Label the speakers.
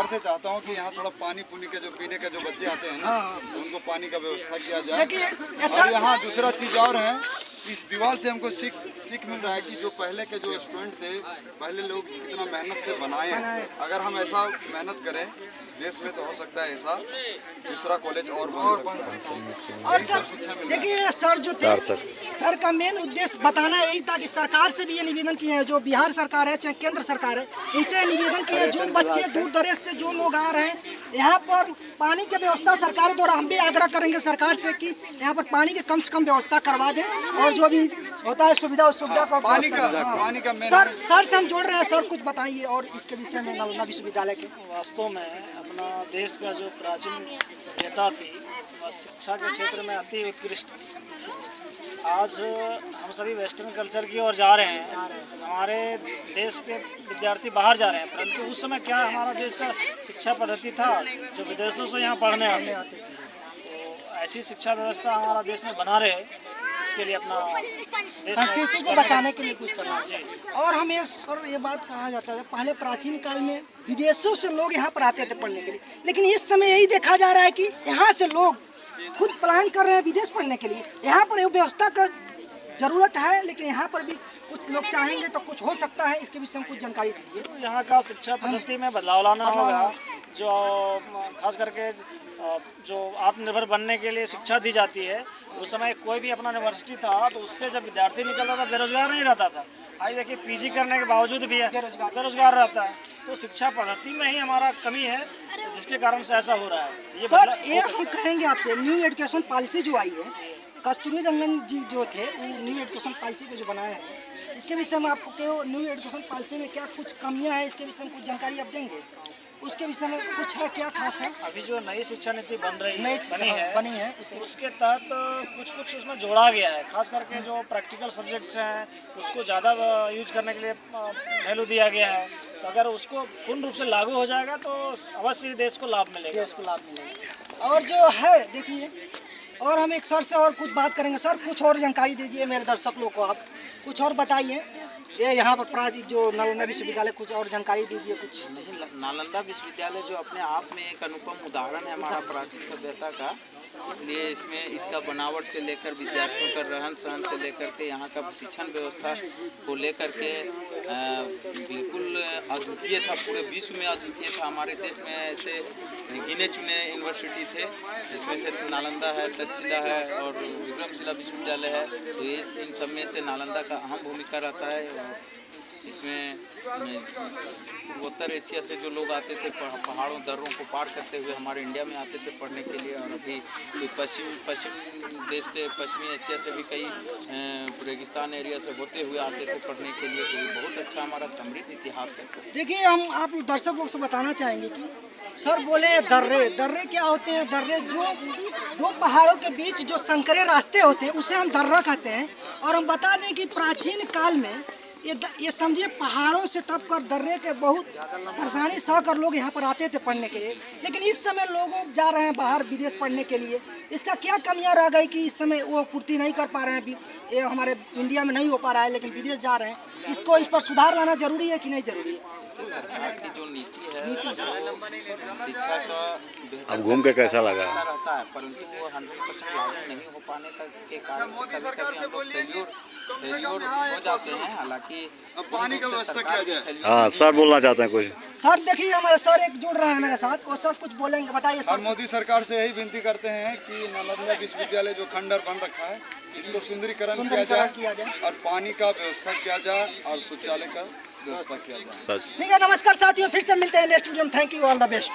Speaker 1: से चाहता हूँ कि यहाँ थोड़ा पानी पुनी के जो पीने के जो बच्चे आते हैं ना, तो उनको पानी का व्यवस्था किया जाए। और यहाँ दूसरा चीज़ और है, इस दीवार से हमको सीख मिल रहा है कि जो पहले के जो स्टूडेंट थे, पहले लोग कितना मेहनत से बनाए हैं। अगर हम ऐसा मेहनत करें देश में तो हो सकता है ऐसा दूसरा कॉलेज और बन सकता है।
Speaker 2: और सर देखिए, सर जो थे, सर का मेन उद्देश्य बताना यही था कि सरकार से भी ये निवेदन किए हैं, जो बिहार सरकार है चाहे केंद्र सरकार है, इनसे निवेदन किए हैं, जो बच्चे दूर दराज से जो लोग आ रहे हैं यहाँ पर पानी की व्यवस्था सरकार द्वारा हम भी आग्रह करेंगे सरकार से कि यहाँ पर पानी की कम से कम व्यवस्था करवा दें, और जो भी होता है सुविधा उस सुविधा को
Speaker 1: पानी का
Speaker 2: सर से हम जोड़ रहे हैं। सर कुछ बताइए और इसके विषय में नालंदा विश्वविद्यालय के।
Speaker 3: वास्तव में अपना देश का जो प्राचीन सभ्यता थी वह शिक्षा के क्षेत्र में अति उत्कृष्ट थी। आज हम सभी वेस्टर्न कल्चर की ओर जा रहे हैं, हमारे देश के विद्यार्थी बाहर जा रहे हैं, परंतु उस समय क्या हमारा देश का शिक्षा पद्धति था जो विदेशों से यहाँ पढ़ने आते थे। तो ऐसी शिक्षा व्यवस्था हमारा देश में बना रहे, इसके लिए अपना
Speaker 2: संस्कृति को बचाने के लिए कुछ करना चाहिए। और हमें सर ये बात कहा जाता है, पहले प्राचीन काल में विदेशों से लोग यहाँ पर आते थे पढ़ने के लिए, लेकिन इस समय यही देखा जा रहा है कि यहाँ से लोग खुद प्लान कर रहे हैं विदेश पढ़ने के लिए। यहाँ पर व्यवस्था का जरूरत है, लेकिन यहाँ पर भी कुछ लोग चाहेंगे तो कुछ हो सकता है। इसके विषय में कुछ जानकारी दीजिए।
Speaker 3: यहाँ का शिक्षा पद्धति में बदलाव लाना होगा, जो खास करके जो आत्मनिर्भर बनने के लिए शिक्षा दी जाती है। उस समय कोई भी अपना यूनिवर्सिटी था तो उससे जब विद्यार्थी निकलता था बेरोजगार नहीं रहता था। आज देखिए पीजी करने के बावजूद भी बेरोजगार रहता है। तो शिक्षा पद्धति में ही हमारा कमी है, जिसके कारण से ऐसा हो रहा है।
Speaker 2: सर ये हम कहेंगे आपसे, न्यू एजुकेशन पॉलिसी जो आई है, कस्तूरी रंगन जी जो थे वो न्यू एजुकेशन पॉलिसी को जो बनाया है, इसके विषय में आपको क्या न्यू एजुकेशन पॉलिसी में क्या कुछ कमियां हैं, इसके विषय में कुछ जानकारी आप देंगे? उसके विषय में कुछ है, क्या खास है?
Speaker 3: अभी जो नई शिक्षा नीति बनी है उसके तहत कुछ उसमें जोड़ा गया है। खास करके जो प्रैक्टिकल सब्जेक्ट्स हैं उसको ज़्यादा यूज करने के लिए वैल्यू दिया गया है। तो अगर उसको पूर्ण रूप से लागू हो जाएगा तो अवश्य देश को लाभ मिलेगा।
Speaker 2: और जो है देखिए, और हम एक सर से और कुछ बात करेंगे। सर कुछ और जानकारी दीजिए मेरे दर्शक लोग को, आप कुछ और बताइए। ये यहाँ पर प्राचीन जो नालंदा विश्वविद्यालय, कुछ और जानकारी दीजिए कुछ।
Speaker 4: नालंदा विश्वविद्यालय जो अपने आप में एक अनुपम उदाहरण है हमारा प्राचीन सभ्यता का, इसलिए इसमें इसका बनावट से लेकर विद्यार्थियों का रहन सहन से लेकर के यहाँ का शिक्षण व्यवस्था को लेकर के बिल्कुल अद्वितीय था, पूरे विश्व में अद्वितीय था। हमारे देश में ऐसे गिने चुने यूनिवर्सिटी थे जिसमें से नालंदा है, तक्षशिला है और विक्रमशिला विश्वविद्यालय है। तो ये इन सब में से नालंदा का अहम भूमिका रहता है। इसमें पूर्वोत्तर एशिया से जो लोग आते थे, पहाड़ों दर्रों को पार करते हुए हमारे इंडिया में आते थे पढ़ने के लिए। और अभी तो पश्चिम देश से, पश्चिमी एशिया से भी कई रेगिस्तान एरिया से होते हुए आते थे पढ़ने के लिए। तो ये बहुत अच्छा हमारा समृद्ध इतिहास है।
Speaker 2: देखिए, हम आप दर्शक लोग से बताना चाहेंगे कि सर बोले दर्रे क्या होते हैं? दर्रे जो दो पहाड़ों के बीच जो संकरे रास्ते होते हैं उसे हम दर्रा कहते हैं। और हम बता दें कि प्राचीन काल में ये समझिए पहाड़ों से टप कर दर्रे के बहुत परेशानी सह कर लोग यहाँ पर आते थे पढ़ने के लिए। लेकिन इस समय लोग जा रहे हैं बाहर विदेश पढ़ने के लिए। इसका क्या कमियां रह गई कि इस समय वो पूर्ति नहीं कर पा रहे हैं? ये हमारे इंडिया में नहीं हो पा रहा है, लेकिन विदेश जा रहे हैं। इस पर सुधार लाना जरूरी है कि नहीं जरूरी है?
Speaker 4: सरकार की जो नीति है, शिक्षा का
Speaker 5: अब घूम के कैसा लगा
Speaker 4: रहता है, परंतु वो 100% लागू नहीं हो पाने के कारण
Speaker 1: मोदी सरकार से बोलिए कि कम से कम
Speaker 4: हो जाते हैं। हालांकि
Speaker 1: अब पानी का व्यवस्था किया जाए।
Speaker 5: हाँ, सर बोलना चाहते हैं कुछ।
Speaker 2: सर देखिए, हमारे सर एक जुड़ रहे हैं मेरे साथ, और सर कुछ बोलेंगे, बताइए सर।
Speaker 1: और मोदी सरकार से यही विनती करते हैं कि नालंदा विश्वविद्यालय जो खंडर बन रखा है इसको सुंदरीकरण किया जाए और पानी का व्यवस्था किया जाए और शौचालय का व्यवस्था किया जाए।
Speaker 2: ठीक है, नमस्कार साथियों, फिर से मिलते हैं नेक्स्ट वीडियो में। Thank you, all the best.